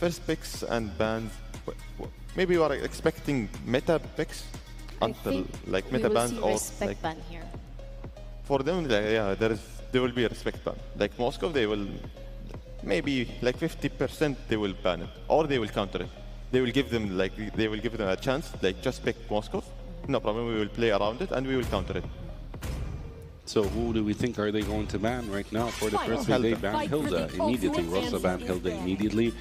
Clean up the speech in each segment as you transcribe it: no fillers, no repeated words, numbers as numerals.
first picks and bans, maybe you are expecting meta picks until like meta bans or respect like ban here. for them, like, yeah, there will be a respect ban. Like Moscow, they will maybe like 50% they will ban it or they will counter it. They will give them a chance, like just pick Moscow. No problem, we will play around it and we will counter it. So who do we think are they going to ban right now for the first big day? Ban Hilda immediately. Rosa ban Hilda immediately.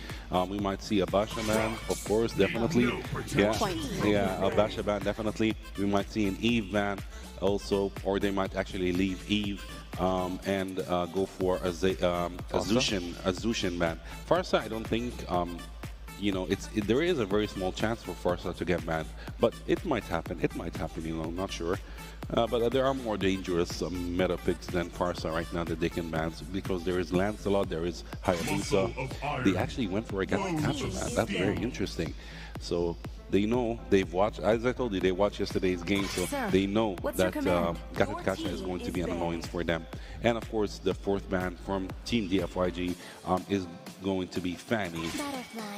We might see a Basha ban, of course, definitely. Yeah, a Basha ban definitely. We might see an Eve ban also, or they might actually leave Eve and go for a Zushin ban. Farsa, I don't think. You know, there is a very small chance for Farsa to get banned, but it might happen. It might happen, you know, I'm not sure. But there are more dangerous meta picks than Farsa right now that they can ban, because there is Lancelot, there is Hayabusa. They actually went for a Gatakacha ban. That's very interesting. So they know, they've watched, as I told you, they watched yesterday's game, so they know that Gatakacha is going to be an annoyance for them. And of course, the fourth ban from Team DFYG is going to be Fanny.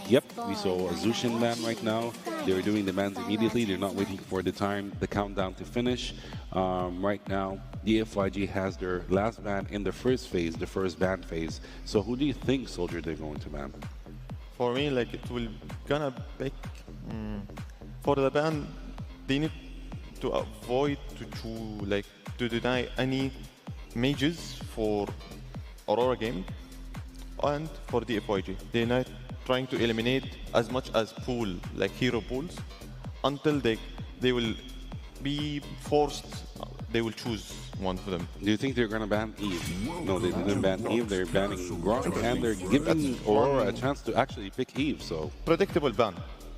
Yep, we saw a Zushin ban right now. They're doing the bans immediately. They're not waiting for the countdown to finish. Right now, DFYG has their last ban in the first phase, the first ban phase. So who do you think, Soldier, they're going to ban? For me, like it will gonna pick for the ban. They need to avoid to deny any mages for Aurora game and for DFYG. They're not trying to eliminate as much as pool, like hero pools, until they will be forced. They will choose one for them. Do you think they're going to ban Eve? No, they didn't ban Eve. They're banning Gronk, and they're giving Aurora a chance to actually pick Eve. So predictable ban.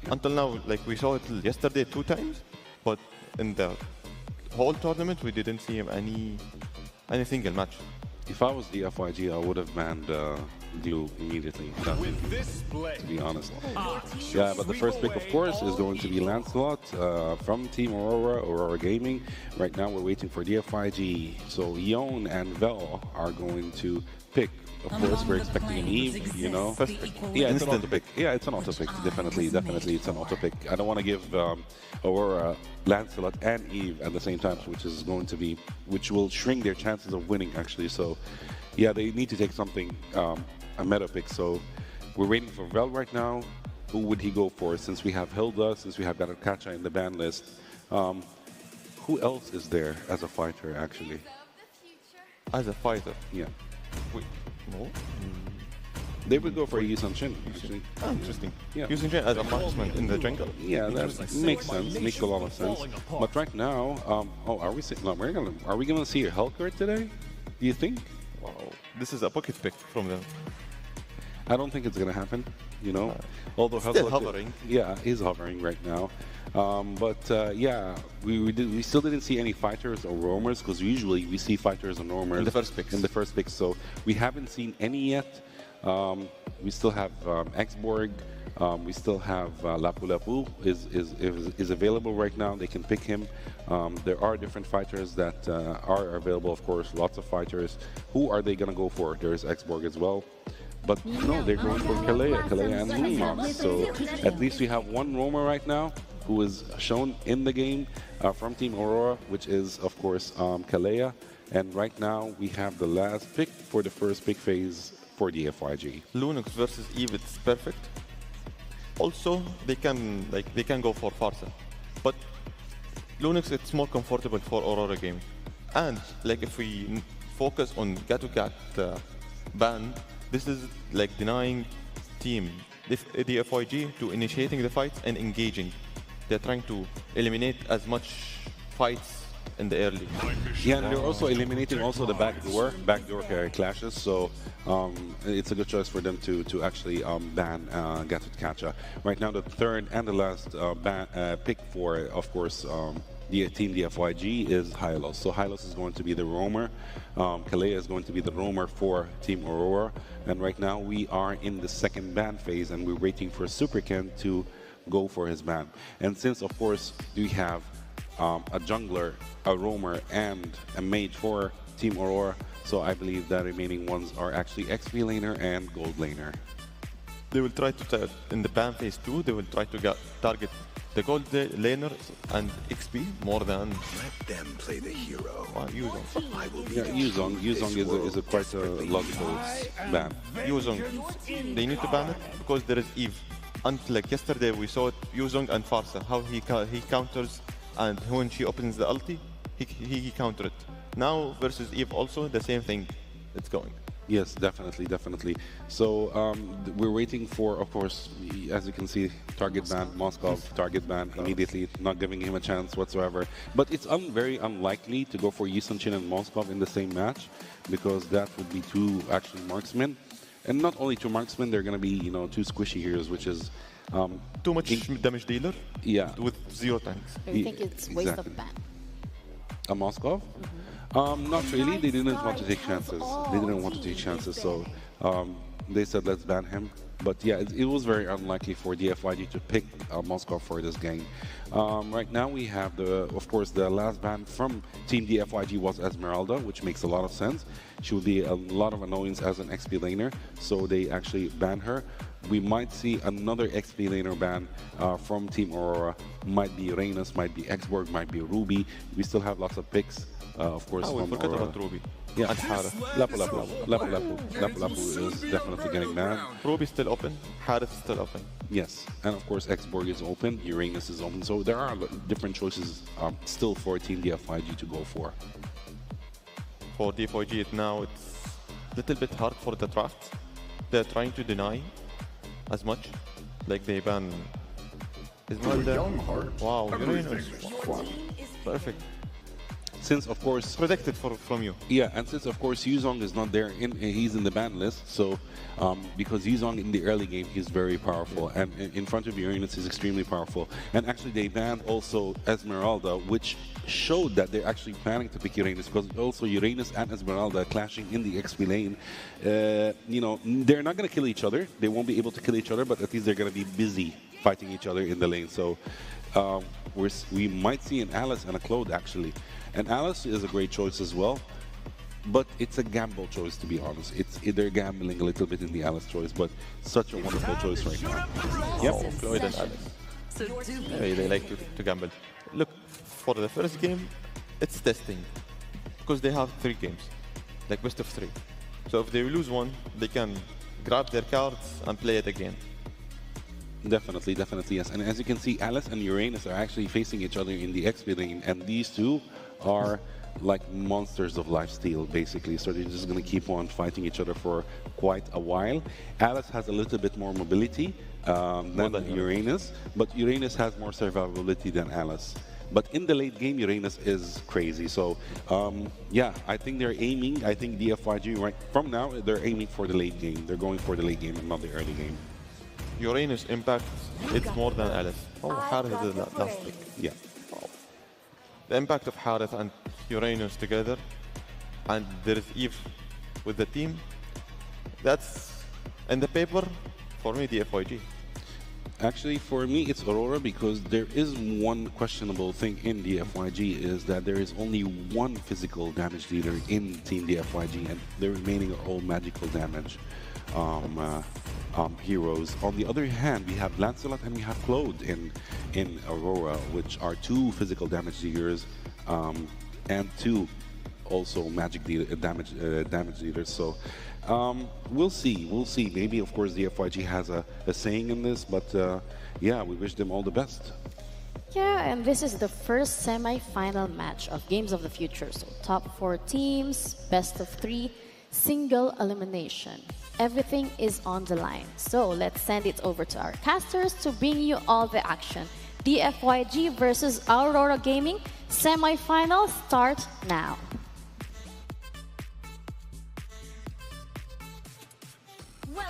Until now, like we saw it yesterday 2 times, but in the whole tournament we didn't see him any single match. If I was the FYG, I would have banned Glue immediately, to be honest. Yeah, but the first pick, of course, is going to be Lancelot from Team Aurora Gaming. Right now, we're waiting for DFYG. So Yon and Vel are going to pick. Of course, we're expecting an Eve, you know. Yeah, it's an auto pick. Yeah, it's an auto pick. Definitely, it's an auto pick. I don't want to give Aurora, Lancelot, and Eve at the same time, which will shrink their chances of winning, actually. So, yeah, they need to take something, a meta pick. So, we're waiting for Vel right now. Who would he go for? Since we have Hilda, since we have Gatakacha in the ban list, who else is there as a fighter, actually? As a fighter? Yeah. Wait. No. They would go for Yi Sun-shin, actually. Oh, interesting. Yeah. Yi Sun-shin as a marksman in the jungle. Yeah, that makes sense. Makes a lot of sense. But right now, are we gonna see a Hellcurt today? Do you think? Wow, this is a pocket pick from them. I don't think it's gonna happen. You know, although still hovering. Yeah, he's hovering right now. Yeah, we still didn't see any fighters or roamers, because usually we see fighters and roamers in the first picks. In the first picks, so we haven't seen any yet. We still have Xborg. We still have Lapu Lapu is available right now. They can pick him. There are different fighters that are available, of course. Lots of fighters. Who are they gonna go for? There's Xborg as well. But no, they're going for Kalea and Moonmox. So at least we have one roamer right now who is shown in the game from Team Aurora, which is, of course, Kalea. And right now we have the last pick for the first pick phase for DFYG. Lunux versus Eve, it's perfect. Also, they can go for Farsa, but Lunux, it's more comfortable for Aurora game. And like if we focus on Gat ban, this is like denying team DFYG to initiating the fights and engaging. They're trying to eliminate as much fights in the early. Yeah, and they're also eliminating also the backdoor clashes. So it's a good choice for them to actually ban Gatakacha. Right now, the third and the last pick for, of course, the Team DFYG is Hylos. So Hylos is going to be the roamer. Kalea is going to be the roamer for Team Aurora. And right now we are in the second ban phase, and we're waiting for Superken to go for his ban. And since, of course, we have a jungler, a roamer, and a mage for Team Aurora, so I believe the remaining ones are actually XP laner and gold laner. they will try to, in the ban phase 2, they will try to target the gold laner and XP more than... Let them play the hero. Yuzong. Yeah, Yuzong is a quite a logical ban. Yuzong, they need to ban it because there is Eve. Until like yesterday we saw it, Yuzong and Farsa, how he counters, and when she opens the ulti, he counter it. Now versus Eve also, the same thing, it's going. Yes, definitely, definitely. So we're waiting for, of course, as you can see, target ban, Moskov, target ban immediately, not giving him a chance whatsoever. But it's very unlikely to go for Yisun-Chin and Moskov in the same match, because that would be two actually marksmen. And not only two marksmen, they're going to be, you know, two squishy heroes, which is... too much damage dealer with 0 tanks. I think it's waste of ban. A Moskov? Not really. They didn't want to take chances. They didn't want to take chances, so they said let's ban him. But yeah, it was very unlikely for DFYG to pick Moskov for this game. Right now we have of course, the last ban from Team DFYG was Esmeralda, which makes a lot of sense. She would be a lot of annoyance as an XP laner, so they actually ban her. We might see another XP laner ban from Team Aurora. Might be Reynas, might be Xborg, might be Ruby. We still have lots of picks. Of course, we forgot about Ruby. Yeah, and Harith. Lapu is definitely getting banned. Ruby still open, Harith still open. Yes, and of course Xborg is open, Uranus is open, so there are different choices still for Team DFYG to go for. For DFYG now it's a little bit hard for the draft. They're trying to deny as much, like they ban Esmeralda. Wow, Uranus. Wow. Perfect. Since of course predicted from you. Yeah, and since of course Yuzong is not there, he's in the ban list. So because Yuzong in the early game he's very powerful, and in front of Uranus is extremely powerful. And actually they banned also Esmeralda, which showed that they're actually planning to pick Uranus, because also Uranus and Esmeralda clashing in the XP lane. You know, they're not going to kill each other. They won't be able to kill each other, but at least they're going to be busy fighting each other in the lane. So we might see an Alice and a Claude actually. And Alice is a great choice as well, but it's a gamble choice, to be honest. They're gambling a little bit in the Alice choice, but such a wonderful choice right now. Yep, Claude and Alice. They like to gamble. Look, for the first game, it's testing, because they have 3 games, like best of 3. So if they lose one, they can grab their cards and play it again. Definitely, definitely, yes. And as you can see, Alice and Uranus are actually facing each other in the XP lane, and these two are like monsters of lifesteal, basically. So they're just going to keep on fighting each other for quite a while. Alice has a little bit more mobility than Uranus, but Uranus has more survivability than Alice. But in the late game, Uranus is crazy. So, yeah, I think they're aiming, I think DFYG, right from now, they're aiming for the late game. They're going for the late game and not the early game. Uranus impact, it's more than Alice. Oh, Harith is the last pick. Yeah. Wow. The impact of Harith and Uranus together, and there is Eve with the team, that's in the paper, for me, DFYG. Actually, for me, it's Aurora, because there is one questionable thing in DFYG, is that there is only one physical damage dealer in Team DFYG, and the remaining are all magical damage heroes. On the other hand, we have Lancelot and we have Claude in Aurora, which are 2 physical damage dealers and 2 also magic damage dealers. So we'll see. Maybe, of course, the DFYG has a saying in this, but yeah, we wish them all the best. Yeah, and this is the first semi-final match of Games of the Future. So top 4 teams, best of 3, single elimination. Everything is on the line. So let's send it over to our casters to bring you all the action. DFYG versus Aurora Gaming, semi-final start now.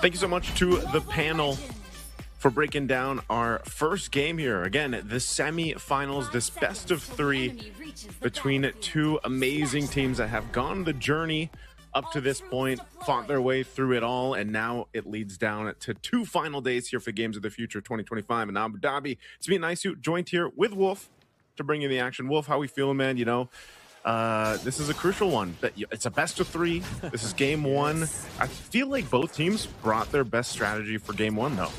Thank you so much to the panel for breaking down our first game here. Again, the semi-finals, this best of 3 between 2 amazing teams that have gone the journey up to this point, fought their way through it all, and now it leads down to 2 final days here for Games of the Future 2025 in Abu Dhabi. It's been nice you joined here with Wolf to bring you the action. Wolf, how we feeling, man? You know, this is a crucial one. It's a best of 3. This is game 1. I feel like both teams brought their best strategy for game 1, though.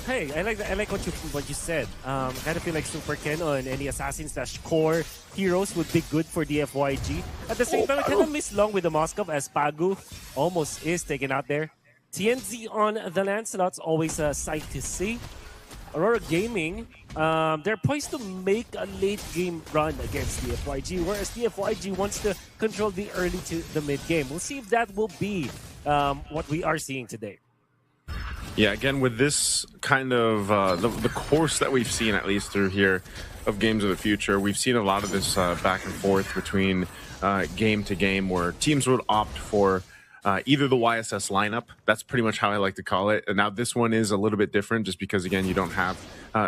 Hey, I like what you said. Kind of feel like Super Ken on any assassins / core heroes would be good for DFYG. At the same time, I kind of miss Long with the Moskov as Pagu almost is taken out there. TNZ on the Lancelot's always a sight to see. Aurora Gaming, they're poised to make a late game run against DFYG, whereas DFYG wants to control the early to the mid game. We'll see if that will be what we are seeing today. Yeah, again, with this kind of the course that we've seen, at least through here, of Games of the Future, we've seen a lot of this back and forth between game to game, where teams would opt for either the YSS lineup. That's pretty much how I like to call it. And now this one is a little bit different just because, again, you don't have...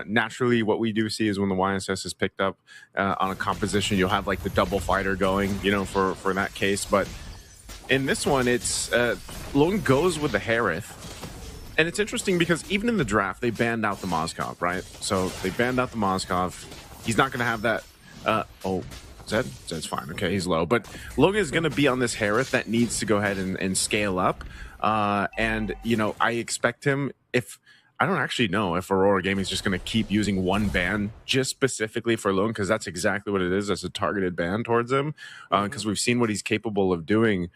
naturally, what we do see is when the YSS is picked up on a composition, you'll have like the double fighter going, you know, for that case. But in this one, it's Lone goes with the Harith. And it's interesting because even in the draft, they banned out the Moskov, right? So they banned out the Moskov. He's not going to have that... oh... Zed's fine. Okay, he's low. But Logan is going to be on this Harith that needs to go ahead and scale up. And, you know, I expect him, if... I don't actually know if Aurora Gaming is just going to keep using one ban just specifically for Logan, because that's exactly what it is. That's a targeted ban towards him, because we've seen what he's capable of doing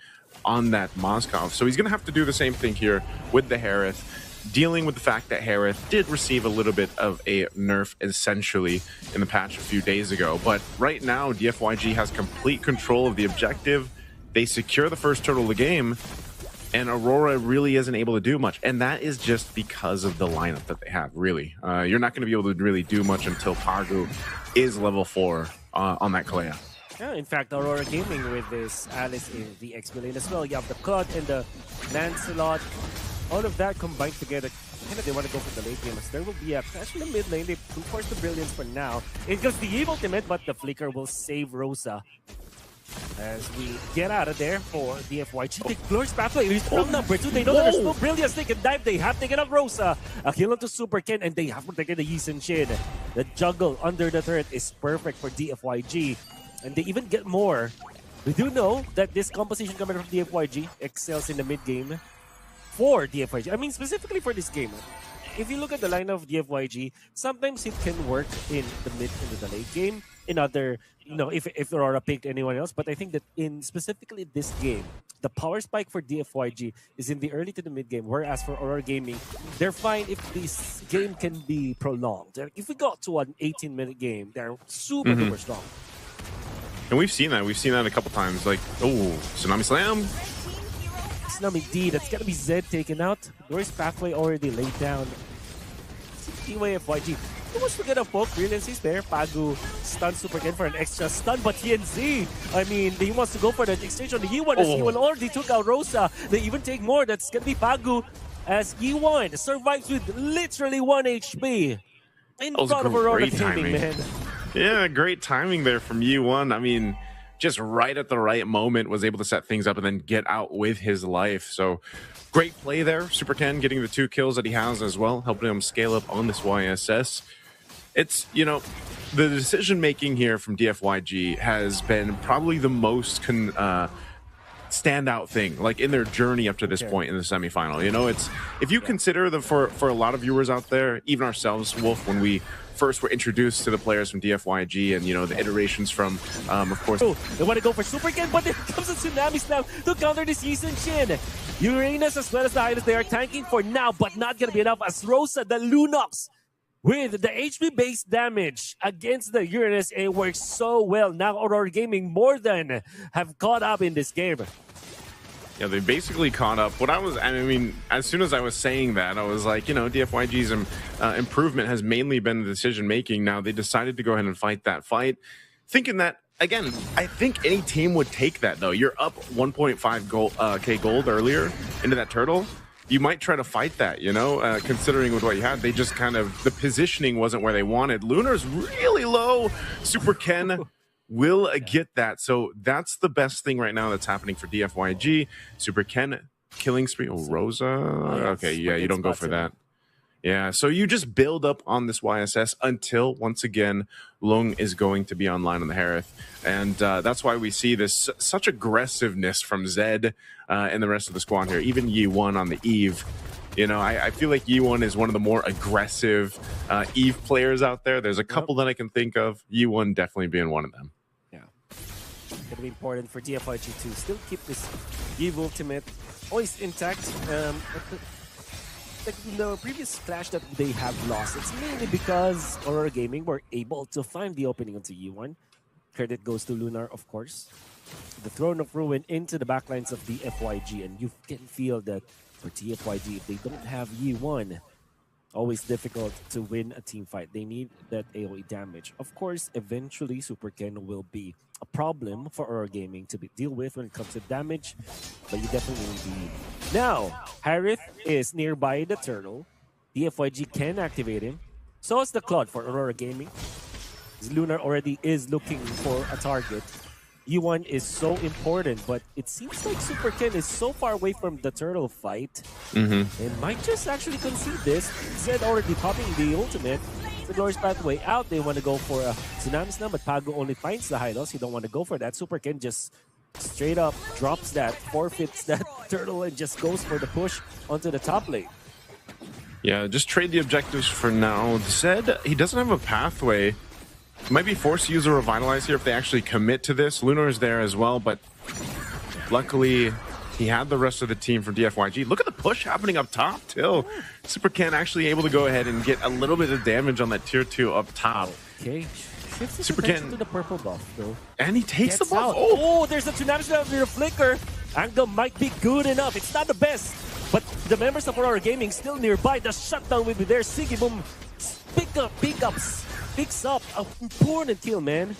on that Moskov. So he's going to have to do the same thing here with the Harith, dealing with the fact that Harith did receive a little bit of a nerf essentially in the patch a few days ago. But right now, DFYG has complete control of the objective. They secure the first turtle of the game, and Aurora really isn't able to do much. And that is just because of the lineup that they have, really. You're not going to be able to really do much until Pagu is level 4 on that Kalea. Yeah, in fact, Aurora Gaming with this Alice in the XP lane as well. You have the Cut and the Lancelot. All of that combined together, kind of they want to go for the late game. As there will be a clash in the mid lane. They force the Brilliance for now. It goes the ultimate, but the Flicker will save Rosa. As we get out of there for DFYG. They Glorious Pathway. Here's from number 2. They know that there's no Brilliance. They can dive. They have taken up Rosa. A kill onto Super Ken, and they have protected the Yi Sun-shin. The juggle under the turret is perfect for DFYG. And they even get more. We do know that this composition coming from DFYG excels in the mid game for DFYG. I mean, specifically for this game. If you look at the line of DFYG, sometimes it can work in the mid into the late game. In other, you know, if Aurora picked anyone else. But I think that in specifically this game, the power spike for DFYG is in the early to the mid game. Whereas for Aurora Gaming, they're fine if this game can be prolonged. If we got to an 18-minute game, they're super duper strong. And we've seen that. We've seen that a couple times. Like, oh, Tsunami Slam. Tsunami D, that's gonna be Zed taken out. Glorious Pathway already laid down. DYFYG. He wants to get a poke. Brilliance is there. Pagu stun Super Ken for an extra stun, but TNZ, I mean, he wants to go for that exchange on the E1 as E1 already took out Rosa. They even take more. That's gonna be Pagu as E1 survives with literally 1 HP. In front of Aurora Gaming, man. Yeah, great timing there from U1. I mean, just right at the right moment, was able to set things up and then get out with his life. So great play there. Super Ken getting the 2 kills that he has as well, helping him scale up on this YSS. It's, you know, the decision-making here from DFYG has been probably the most standout thing, like in their journey up to this point in the semifinal. You know, it's, if you consider them for a lot of viewers out there, even ourselves, Wolf, when we first were introduced to the players from DFYG and, you know, the iterations from, of course... They want to go for Super Ken, but there comes a Tsunami Slam to counter this Yi Sun-shin. Uranus as well as the Hylas, they are tanking for now, but not going to be enough as Rosa, the Lunox, with the HP-based damage against the Uranus, it works so well. Now Aurora Gaming more than have caught up in this game. Yeah, they basically caught up. I mean, as soon as I was saying that, I was like, you know, DFYG's improvement has mainly been the decision-making. Now they decided to go ahead and fight that fight, thinking that, again, I think any team would take that, though. You're up 1.5 K gold earlier into that turtle. You might try to fight that, you know, considering with what you had. They just kind of, the positioning wasn't where they wanted. Lunar's really low. Super Ken will get that. So that's the best thing right now that's happening for DFYG. Super Ken killing spree. Oh, Rosa. Okay, yeah, you don't go for that. Yeah, so you just build up on this YSS until, once again, Lung is going to be online on the Harith. And that's why we see this such aggressiveness from Zed and the rest of the squad here. Even Yi1 on the Eve. You know, I feel like Yi1 is one of the more aggressive Eve players out there. There's a couple that I can think of. Yi1 definitely being one of them. Yeah. It's going to be important for DFYG to still keep this Eve ultimate always intact. The previous flash that they have lost, it's mainly because Aurora Gaming were able to find the opening onto E1. Credit goes to Lunar, of course. The Throne of Ruin into the backlines of the FYG, and you can feel that for TFYG, if they don't have E1, always difficult to win a team fight. They need that AoE damage. Of course, eventually Super Ken will be a problem for Aurora Gaming to deal with when it comes to damage, but you definitely need the... Now, Harith is nearby the turtle. DFYG can activate him. So is the Claude for Aurora Gaming. Lunar already is looking for a target. E1 is so important, but it seems like Super Ken is so far away from the turtle fight. They might just actually concede this. Zed already popping the ultimate. The Glorious Pathway out. They want to go for a Tsunami Slam, but Pago only finds the high loss. You don't want to go for that. Super Ken just straight up drops that, forfeits that turtle, and just goes for the push onto the top lane. Yeah, just trade the objectives for now. Zed, he doesn't have a pathway. Might be forced to use a Revitalize here if they actually commit to this. Lunar is there as well, but luckily he had the rest of the team from DFYG. Look at the push happening up top, too. Super Ken actually able to go ahead and get a little bit of damage on that tier 2 up top. Okay, shifts his Super attention Ken to the purple buff, though. And he takes the buff. Out. Oh, there's a Tsunami Slam under the flicker. Angle might be good enough. It's not the best, but the members of Aurora Gaming still nearby. The shutdown will be there. Sigibum picks up an important kill, man.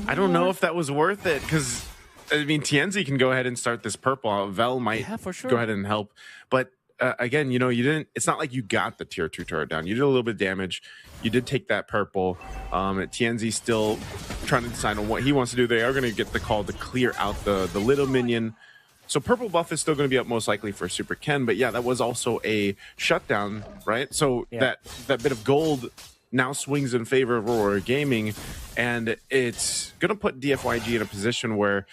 I don't know if that was worth it, because, I mean, Tienzi can go ahead and start this purple. Vel might for sure go ahead and help. But, again, you know, you didn't. It's not like you got the tier 2 turret down. You did a little bit of damage. You did take that purple. Tienzi still trying to decide on what he wants to do. They are going to get the call to clear out the little minion. So purple buff is still going to be up most likely for Super Ken. But, yeah, that was also a shutdown, right? So that bit of gold now swings in favor of Aurora Gaming, and it's going to put DFYG in a position where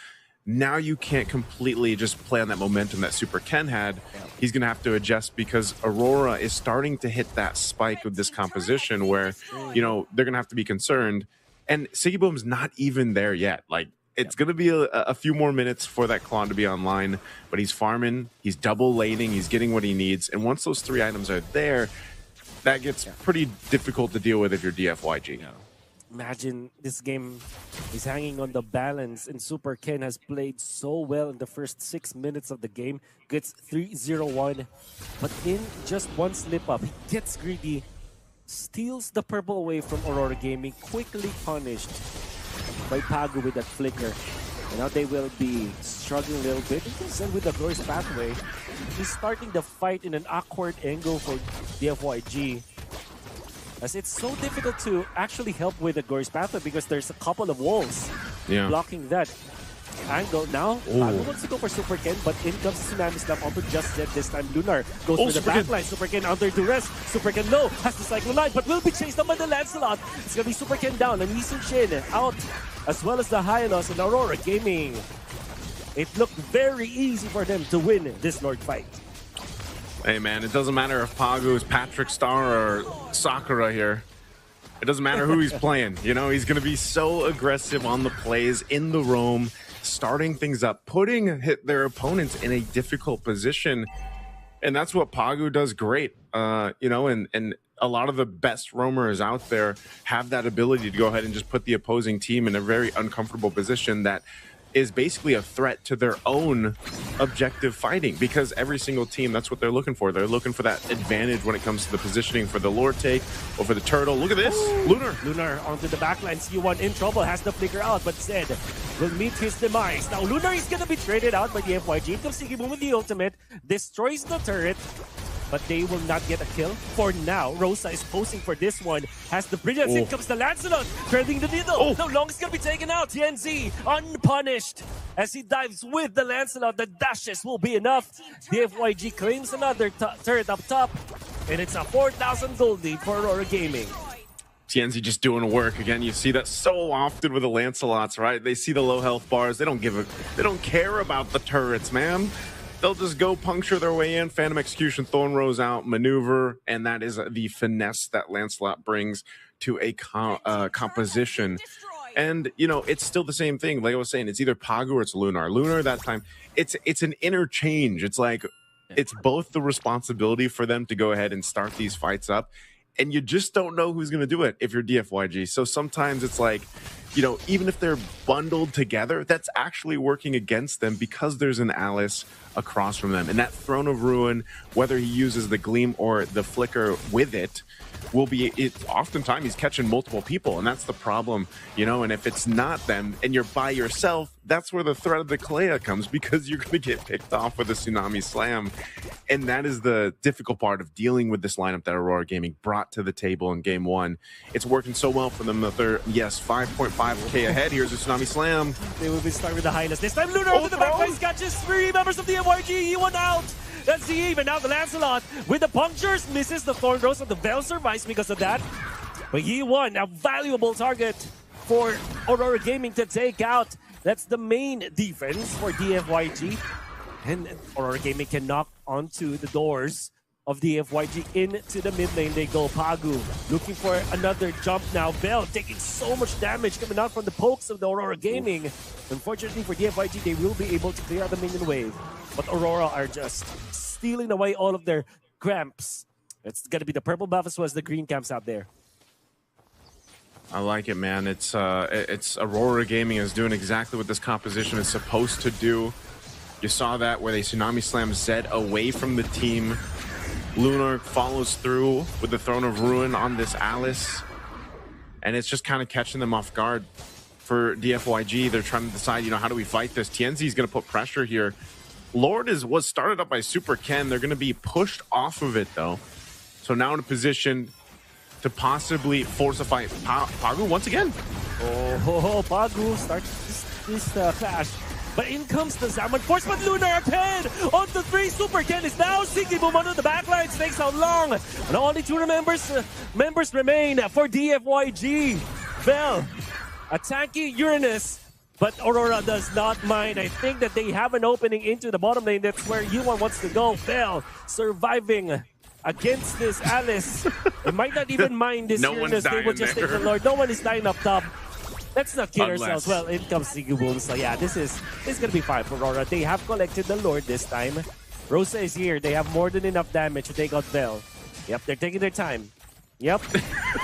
now you can't completely just play on that momentum that Super Ken had. He's going to have to adjust because Aurora is starting to hit that spike with this composition where, you know, they're going to have to be concerned. And Sigiboom's not even there yet. Like, it's going to be a few more minutes for that Klon to be online, but he's farming, he's double laning, he's getting what he needs. And once those 3 items are there, that gets pretty difficult to deal with if you're DFYG. Imagine this game is hanging on the balance, and Super Ken has played so well in the first 6 minutes of the game. Gets 3-0-1, but in just one slip up, he gets greedy, steals the purple away from Aurora Gaming, quickly punished by Pago with that flicker. And now they will be struggling a little bit. And with the Glorious Pathway, he's starting the fight in an awkward angle for DFYG. As it's so difficult to actually help with the Glorious Pathway because there's a couple of walls blocking that angle. Now, Pago wants to go for Super Ken, but in comes Tsunami Slam onto just Zed this time. Lunar goes for the backline. Super Ken under duress. Super Ken low, has the cycle line, but will be chased down by the Lancelot. It's going to be Super Ken down, and Lee Sun-shin out, as well as the high loss in Aurora Gaming. It looked very easy for them to win this Lord fight. Hey man, it doesn't matter if Pago is Patrick Star or Sakura here. It doesn't matter who he's playing. You know, he's going to be so aggressive on the plays, in the roam, starting things up, putting their opponents in a difficult position. And that's what Pago does great. You know, and a lot of the best roamers out there have that ability to go ahead and just put the opposing team in a very uncomfortable position that is basically a threat to their own objective fighting, because every single team, that's what they're looking for. They're looking for that advantage when it comes to the positioning for the Lord take or for the turtle. Look at this. Lunar onto the backline. C1 in trouble, has the flicker out, but Zed will meet his demise. Now Lunar is going to be traded out by the FYG. Comes Sigiboom with the ultimate, destroys the turret, but they will not get a kill for now. Rosa is posing for this one. Has the brilliance. In comes the Lancelot, threading the needle. No long is going to be taken out. TNZ unpunished as he dives with the Lancelot. The dashes will be enough. The FYG claims another turret up top. And it's a 4,000 gold lead for Aurora Gaming. TNZ just doing work again. You see that so often with the Lancelots, right? They see the low health bars. They don't care about the turrets, man. They'll just go puncture their way in. Phantom Execution, Thorn Rose out, maneuver, and that is the finesse that Lancelot brings to a composition. And, you know, it's still the same thing. Like I was saying, it's either Pagu or it's Lunar. Lunar, that time, it's an interchange. It's like, it's both the responsibility for them to go ahead and start these fights up, and you just don't know who's going to do it if you're DFYG. So sometimes it's like, you know, even if they're bundled together, that's actually working against them because there's an Alice across from them. And that Throne of Ruin, whether he uses the Gleam or the Flicker with it, will be, oftentimes he's catching multiple people, and that's the problem, you know. And if it's not them and you're by yourself, that's where the threat of the Kalea comes, because you're going to get picked off with a Tsunami Slam. And that is the difficult part of dealing with this lineup that Aurora Gaming brought to the table in game one. It's working so well for them that they're, yes, 5.5k ahead. Here's a Tsunami Slam. They will be starting with the highness. This time Lunar over the back face catches 3 members of the MYG. He went out. That's the Eve, and now the Lancelot with the punctures misses the Thorn Rose, and the Bell survives because of that. But he won, a valuable target for Aurora Gaming to take out. That's the main defense for DFYG. And Aurora Gaming can knock onto the doors of DFYG into the mid lane. They go. Pagu looking for another jump now. Bell taking so much damage coming out from the pokes of the Aurora Gaming. Unfortunately for DFYG, they will be able to clear out the minion wave. But Aurora are just stealing away all of their cramps. It's going to be the purple buff as well as the green camps out there. I like it, man. It's Aurora Gaming is doing exactly what this composition is supposed to do. You saw that where they Tsunami Slam Zed away from the team. Lunar follows through with the Throne of Ruin on this Alice. And it's just kind of catching them off guard. For DFYG, they're trying to decide, you know, how do we fight this? TNZ is going to put pressure here. Lord was started up by Super Ken. They're going to be pushed off of it, though. So now in a position to possibly force a fight. Pagu once again. Pagu starts this clash. But in comes the Zaman Force, but Lunar ahead on the 3. Super Ken is now Siggy Boom under the backline. Takes how long? And only 2 members remain for DFYG. Bell, a tanky Uranus, but Aurora does not mind. I think that they have an opening into the bottom lane. That's where Yuan wants to go. Bell surviving against this Alice. They might not even mind this Uranus. They will just take the Lord. No one is dying up top. Let's not kid ourselves. Well, in comes Siggy Boom. So yeah, this is gonna be fine for Aurora. They have collected the Lord this time. Rosa is here. They have more than enough damage to take out Bell. Yep, they're taking their time. Yep.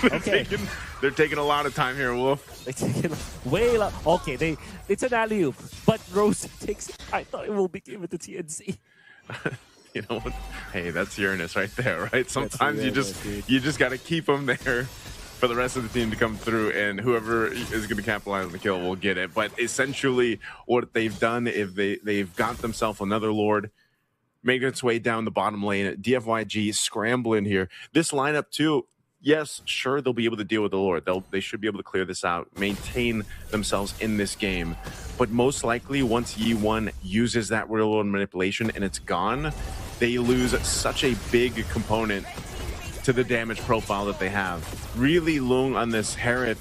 Okay. They're taking a lot of time here, Wolf. They're taking way long. Okay, it's an alley-oop, but Rose takes it. I thought it will be given to TNC. You know what? Hey, that's Uranus right there, right? Sometimes you just got to keep them there for the rest of the team to come through, and whoever is going to capitalize on the kill will get it. But essentially, what they've done is they've got themselves another Lord, making its way down the bottom lane. DFYG scrambling here. This lineup too. Yes, sure, they'll be able to deal with the Lord. They should be able to clear this out, maintain themselves in this game. But most likely, once Yi1 uses that real-world manipulation and it's gone, they lose such a big component to the damage profile that they have. Really long on this Herod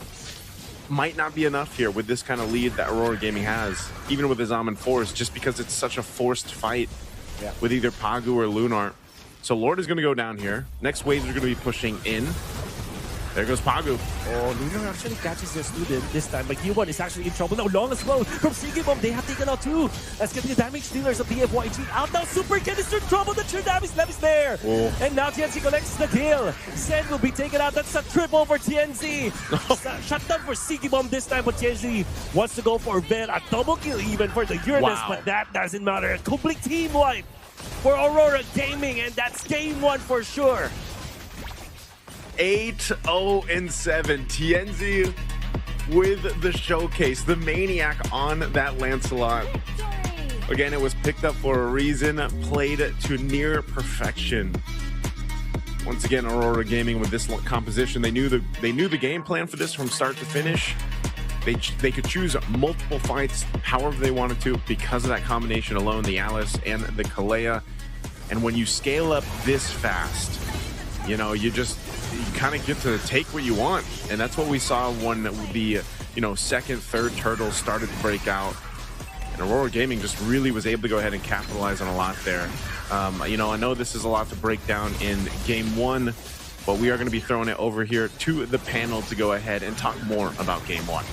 might not be enough here with this kind of lead that Aurora Gaming has, even with his Almond Force, just because it's such a forced fight with either Pagu or Lunar. So Lord is going to go down here. Next waves are going to be pushing in. There goes Pagu. Oh, Lunar actually catches their student this time, but Yuan is actually in trouble. Now, long as well from Siggy Boom. They have taken out 2. Let's get the damage dealers of DFYG out now. Super Ken is in trouble. The true damage left is there. Oh. And now TNC collects the kill. Zen will be taken out. That's a triple for TNC. Shut down for Siggy Boom this time, but TNC wants to go for a double kill even for the Uranus, but that doesn't matter. A complete team wipe for Aurora Gaming, and that's game 1 for sure. 8-0-7. TNZ with the showcase, the maniac on that Lancelot. Again, it was picked up for a reason, played to near perfection. Once again, Aurora Gaming with this composition, they knew the game plan for this from start to finish. They could choose multiple fights however they wanted to because of that combination alone, the Alice and the Kalea. And when you scale up this fast, you know, you kind of get to take what you want. And that's what we saw when the, you know, second, third turtles started to break out. And Aurora Gaming just really was able to go ahead and capitalize on a lot there. You know, I know this is a lot to break down in game one, but we are going to be throwing it over here to the panel to go ahead and talk more about game one.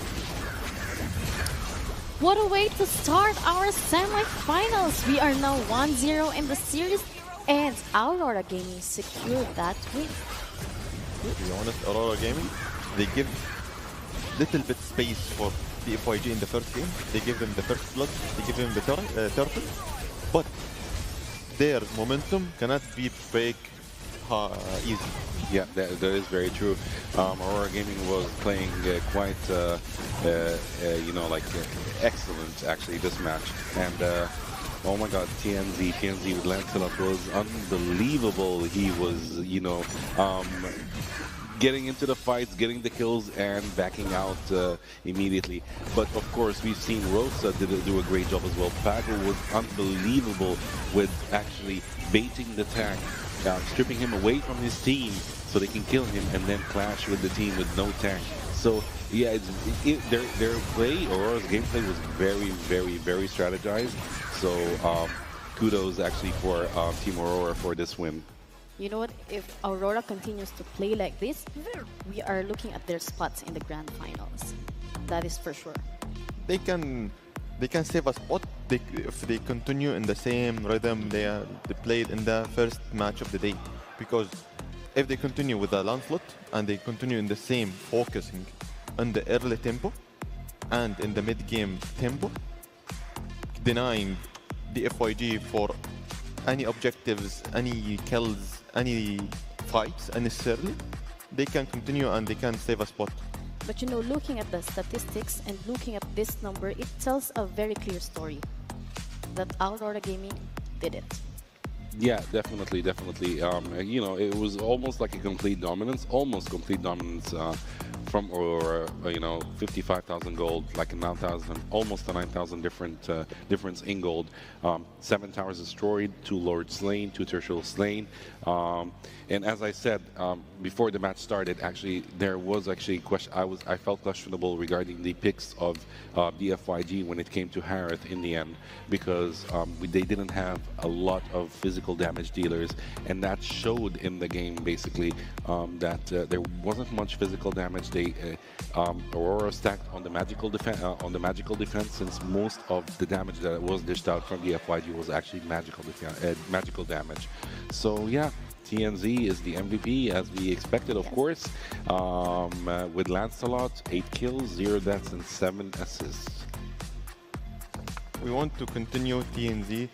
What a way to start our semifinals. We are now 1-0 in the series, and Aurora Gaming secured that win. To be honest, Aurora Gaming, they give little bit space for the FYG in the first game. They give them the first blood, they give them the turtle, but their momentum cannot be break easy. Yeah, that is very true. Aurora Gaming was playing quite, you know, like excellent actually this match. And oh my God, TNZ with Lancelot was unbelievable. He was, you know, getting into the fights, getting the kills, and backing out immediately. But of course, we've seen Rosa do a great job as well. Pago was unbelievable with actually baiting the tank, stripping him away from his team so they can kill him and then clash with the team with no tank. So yeah, their play, Aurora's gameplay was very strategized. So kudos actually for Team Aurora for this win. You know what? If Aurora continues to play like this, we are looking at their spots in the grand finals. That is for sure. They can save a spot if they continue in the same rhythm they played in the first match of the day. Because if they continue with the Lancelot and they continue in the same focusing on the early tempo and in the mid-game tempo, denying the FYG for any objectives, any kills, any fights unnecessarily, they can continue and they can save a spot. But you know, looking at the statistics and looking at this number, it tells a very clear story that Aurora Gaming did it. Yeah, definitely. You know, it was almost like a complete dominance, from Aurora. You know, 55,000 gold, like a 9,000, almost a 9,000 difference in gold. 7 towers destroyed, 2 lords slain, 2 tertials slain. And as I said before the match started, actually there was actually question. I felt questionable regarding the picks of the FYG when it came to Harith in the end, because they didn't have a lot of physical damage dealers, and that showed in the game basically that there wasn't much physical damage. Aurora stacked on the magical defense, since most of the damage that was dished out from the FYG was actually magical damage. So yeah, TNZ is the MVP as we expected, of course, with Lancelot, 8 kills, 0 deaths, and 7 assists. We want to continue TNZ